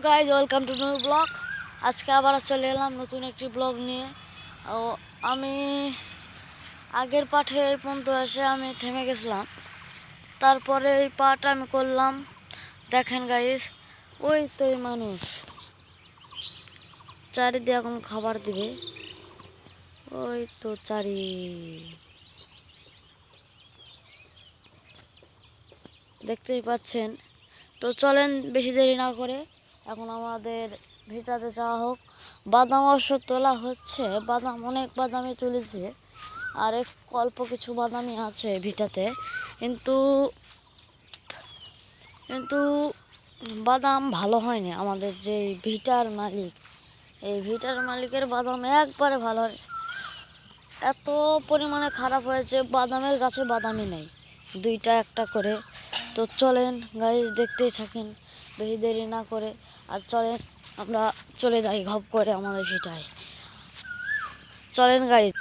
Guys, welcome to new blog. আজকে আবার চলে এলাম নতুন একটি ব্লগ নিয়ে। আমি আগের পাঠে এই পর্যন্ত এসে আমি থেমে গেছিলাম, তারপরে এই পাঠ আমি করলাম। দেখেন গাইজ, ওই তো এই মানুষ চারিদিকে এখন খাবার দিবে, ওই তো চারি দেখতেই পাচ্ছেন। তো চলেন বেশি দেরি না করে এখন আমাদের ভিটাতে যাওয়া হোক। বাদাম অবশ্য তোলা হচ্ছে, বাদাম অনেক বাদামই তুলেছে, আর এক অল্প কিছু বাদামই আছে ভিটাতে। কিন্তু কিন্তু বাদাম ভালো হয়নি। আমাদের যে ভিটার মালিক, এই ভিটার মালিকের বাদাম একবারে ভালো হয়, এত পরিমাণে খারাপ হয়েছে, বাদামের গাছে বাদামই নেই, দুইটা একটা করে। তো চলেন গাইজ, দেখতেই থাকেন বেশি দেরি না করে। আর চলেন আমরা চলে যাই ঘপ করে আমাদের ভিটায়। চলেন গাইজ।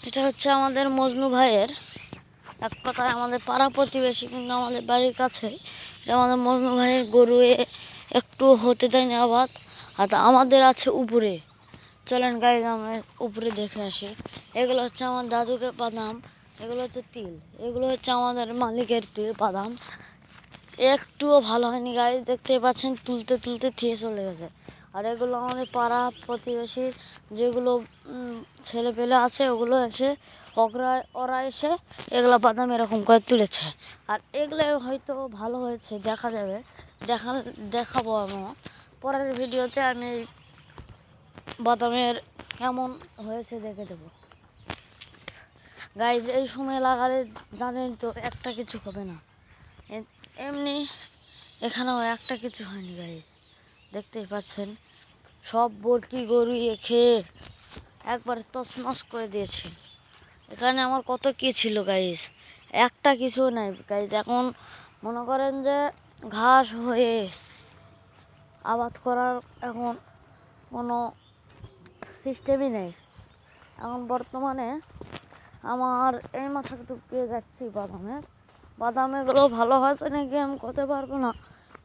এটা হচ্ছে আমাদের মজনু ভাইয়ের, এক কথায় আমাদের পাড়া প্রতিবেশী, কিন্তু আমাদের বাড়ির কাছে। এটা আমাদের মজনু ভাইয়ের গরু, একটু হতে দেয়নি আবাদ। আর আমাদের আছে উপরে। চলেন গাইজ আমরা উপরে দেখে আসি। এগুলো হচ্ছে আমার দাদুকে বাদাম, এগুলো হচ্ছে তিল, এগুলো হচ্ছে আমাদের মালিকের তিল বাদাম। একটুও ভালো হয়নি গাইজ, দেখতেই পাচ্ছেন, তুলতে তুলতে থিয়ে চলে গেছে। আর এগুলো আমাদের পাড়া প্রতিবেশীর যেগুলো ছেলে পেলে আছে, ওগুলো এসে ওরা এসে এগুলো বাদাম এরকম করে তুলেছে। আর এগুলো হয়তো ভালো হয়েছে, দেখা যাবে, দেখাবো আমি পরের ভিডিওতে। আমি বাদামের কেমন হয়েছে দেখে দেবো গাইজ। এই সময় লাগালে জানেন তো একটা কিছু হবে না, এমনি এখানেও একটা কিছু হয়নি গাইজ, দেখতেই পাচ্ছেন। সব বরকি গরু খেয়ে একবারে তছনছ করে দিয়েছে। এখানে আমার কত কি ছিল গাইজ, একটা কিছু নাই গাইজ। এখন মনে করেন যে ঘাস হয়ে আবাদ করার এখন কোনো সিস্টেমই নেই। এখন বর্তমানে আমার এই মাথাটা পেয়ে যাচ্ছি বাদাম এগুলো ভালো হয়েছে নাকি আমি করতে পারবো না।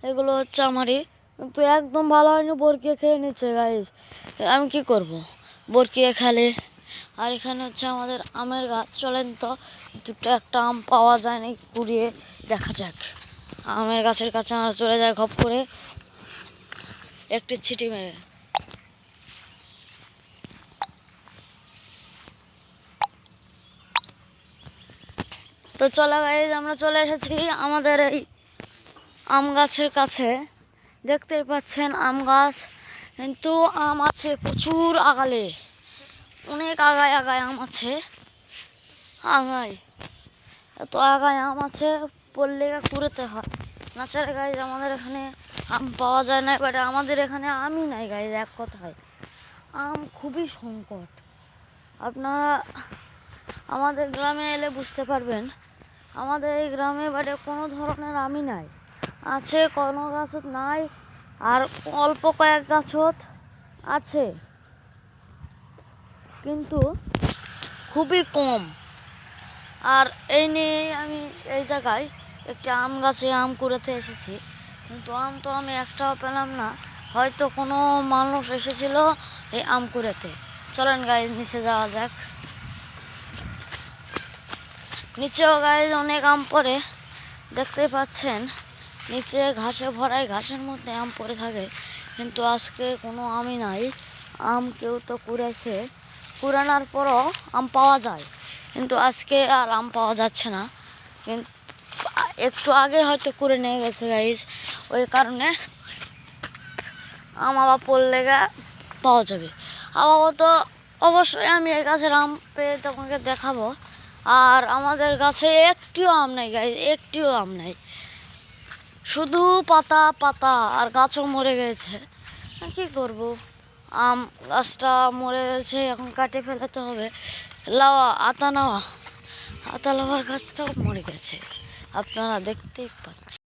এগুলো হচ্ছে আমারই, কিন্তু একদম ভালো হয়নি, বরকিয়ে খেয়ে নিচ্ছে গাইজ। আমি কি করব, বরকিয়ে খেলে। আর এখানে হচ্ছে আমাদের আমের গাছ। চলেন তো দুটো একটা আম পাওয়া যায় নাকি কুড়িয়ে দেখা যাক। আমের গাছের কাছে আমরা চলে যাই ঘপ করে, একটি ছিটি মেরে। তো চলে গাইজ, আমরা চলে এসেছি আমাদের এই আম গাছের কাছে। দেখতেই পাচ্ছেন আম গাছ, কিন্তু আম আছে প্রচুর আগালে, অনেক আগায় আগায় আম আছে। আগায় এত আগায় আম আছে, পড়লে কুড়োতে হয়। নাচারে গাইজ আমাদের এখানে আম পাওয়া যায় না, বাট আমাদের এখানে আমই নাই গাইজ। এক কথায় আম খুবই সংকট। আপনারা আমাদের গ্রামে এলে বুঝতে পারবেন, আমাদের এই গ্রামে বাটে কোনো ধরনের আমই নাই। আছে কোনো গাছত নাই, আর অল্প কয়েক গাছত আছে, কিন্তু খুবই কম। আর এই নিয়ে আমি এই জায়গায় একটি আম গাছে আম কুড়াতে এসেছি, কিন্তু আম তো আমি একটাও পেলাম না। হয়তো কোনো মানুষ এসেছিল এই আম কুড়াতে। চলেন গাইজ নিচে যাওয়া যাক। নিচেও গাইজ অনেক আম পড়ে, দেখতে পাচ্ছেন। নিচে ঘাসে ভরাই, ঘাসের মধ্যে আম পড়ে থাকে, কিন্তু আজকে কোনো আমই নাই। আম কেউ তো কুড়াইছে, কুড়ানোর পরও আম পাওয়া যায়, কিন্তু আজকে আর আম পাওয়া যাচ্ছে না। কিন্তু একটু আগে হয়তো কুড়ে নিয়ে গেছে গাইজ, ওই কারণে আম আবার পড়লে পাওয়া যাবে। আবার তো অবশ্যই আমি এই গাছের আম পেয়ে তোমাকে দেখাবো। আর আমাদের গাছে একটিও আম নাই গাইজ, একটিও আম নাই, শুধু পাতা পাতা, আর গাছও মরে গেছে। কি করব, আম গাছটা মরে গেছে, এখন কাটে ফেলাতে হবে। আতা লাওয়ার গাছটাও মরে গেছে, আপনারা দেখতেই পাচ্ছেন।